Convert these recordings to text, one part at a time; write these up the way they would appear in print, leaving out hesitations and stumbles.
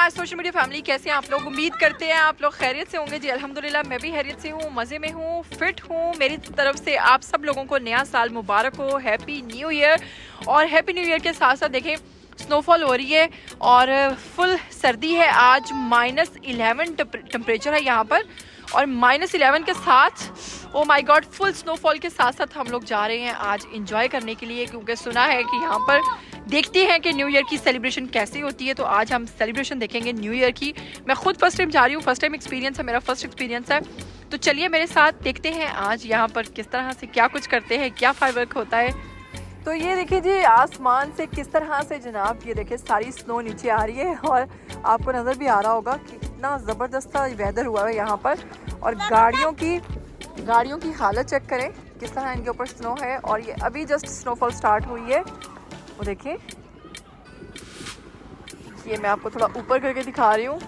My social media family, कैसे हैं आप लोग? उम्मीद करते हैं आप लोग खैरियत से होंगे। जी अल्हम्दुलिल्लाह मैं भी खैरियत से हूँ, मज़े में हूँ, फिट हूँ। मेरी तरफ से आप सब लोगों को नया साल मुबारक हो, हैप्पी न्यू ईयर। और हैप्पी न्यू ईयर के साथ साथ देखें स्नोफॉल हो रही है और फुल सर्दी है। आज -11 टेम्परेचर है यहाँ पर और -11 के साथ oh my God full snowfall के साथ साथ हम लोग जा रहे हैं आज इंजॉय करने के लिए, क्योंकि सुना है कि यहाँ पर देखते हैं कि न्यू ईयर की सेलिब्रेशन कैसी होती है। तो आज हम सेलिब्रेशन देखेंगे न्यू ईयर की। मैं खुद फर्स्ट टाइम जा रही हूँ, फर्स्ट टाइम एक्सपीरियंस है, मेरा फर्स्ट एक्सपीरियंस है। तो चलिए मेरे साथ देखते हैं आज यहाँ पर किस तरह से क्या कुछ करते हैं, क्या फायरवर्क होता है। तो ये देखिए जी आसमान से किस तरह से जनाब ये देखिए सारी स्नो नीचे आ रही है और आपको नज़र भी आ रहा होगा कि कितना ज़बरदस्त वेदर हुआ है यहाँ पर। और गाड़ियों की हालत चेक करें किस तरह इनके ऊपर स्नो है। और ये अभी जस्ट स्नोफॉल स्टार्ट हुई है, वो देखिए। ये मैं आपको थोड़ा ऊपर करके दिखा रही हूँ।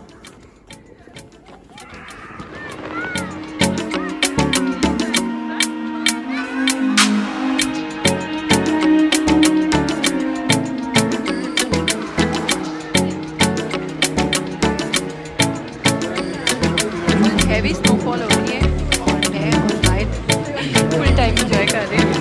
हैवी स्नोफॉल हो रही है और मैं और शायद फुल टाइम एंजॉय कर रहे हैं।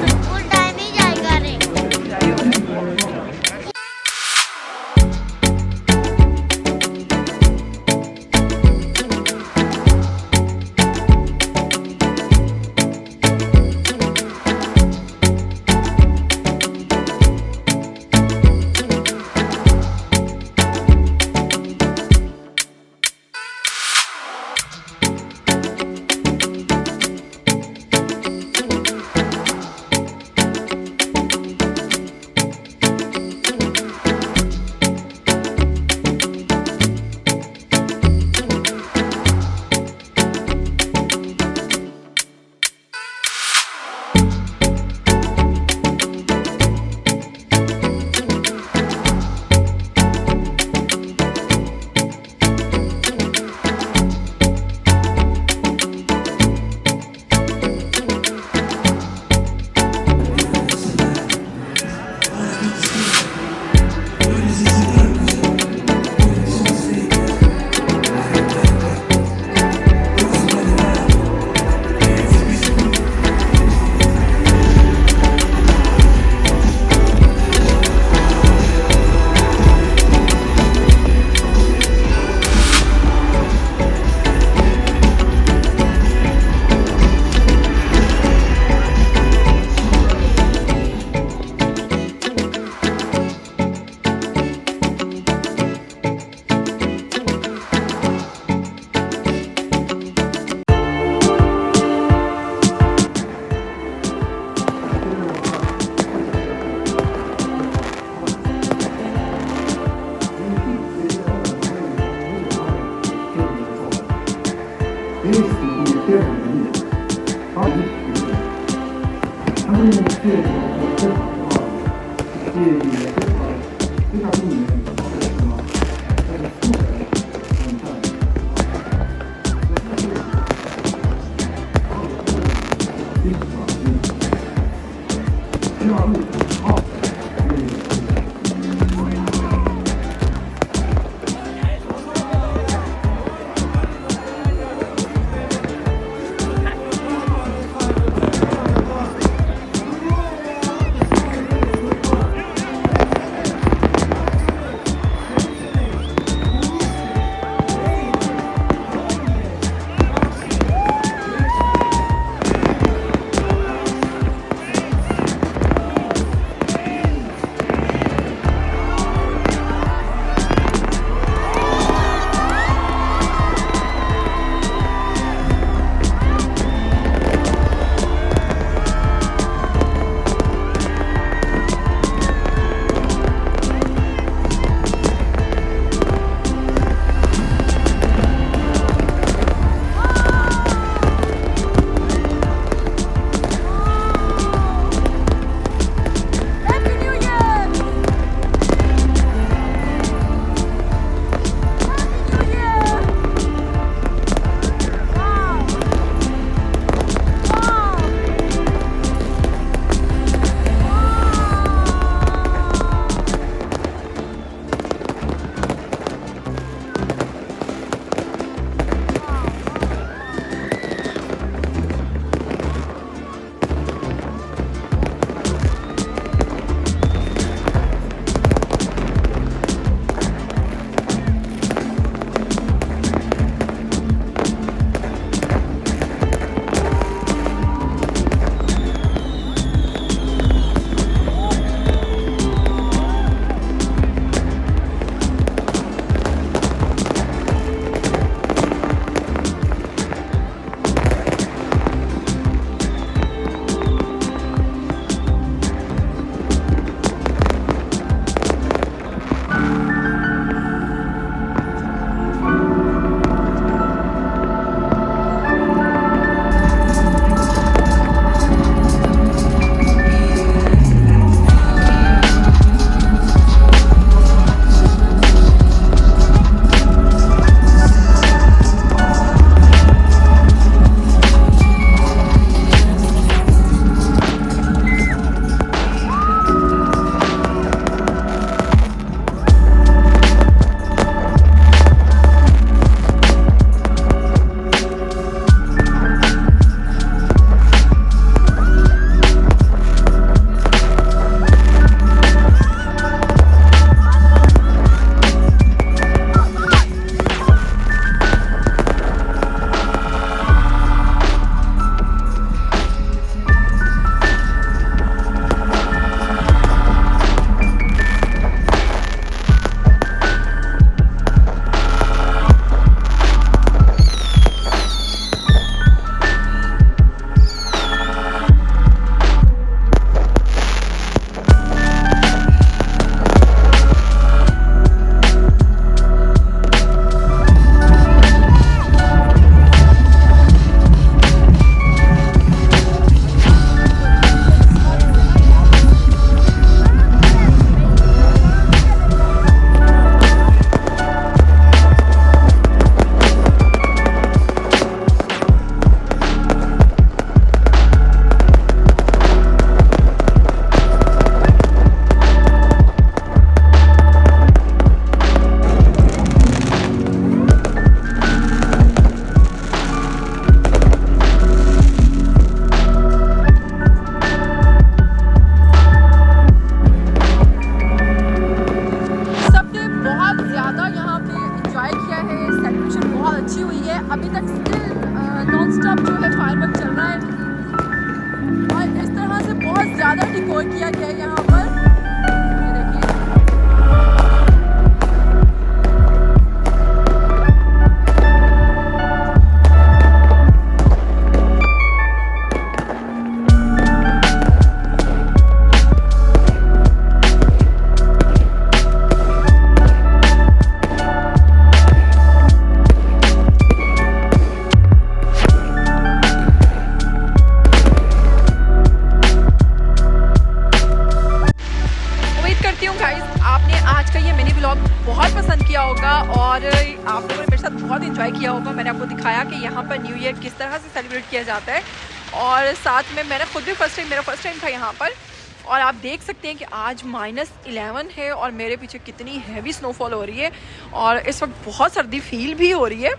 ज़्यादा डिकोर किया गया है यहाँ पर। आपने आज का ये मिनी व्लॉग बहुत पसंद किया होगा और आप लोगों ने मेरे साथ बहुत एंजॉय किया होगा। मैंने आपको दिखाया कि यहाँ पर न्यू ईयर किस तरह से सेलिब्रेट किया जाता है और साथ में मैंने खुद भी मेरा फर्स्ट टाइम था यहाँ पर। और आप देख सकते हैं कि आज -11 है और मेरे पीछे कितनी हैवी स्नोफॉल हो रही है और इस वक्त बहुत सर्दी फील भी हो रही है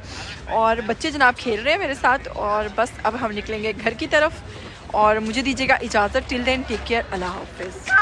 और बच्चे जनाब खेल रहे हैं मेरे साथ। और बस अब हम निकलेंगे घर की तरफ और मुझे दीजिएगा इजाज़त। टिल देन टेक केयर, अल्लाह हाफ़िज़।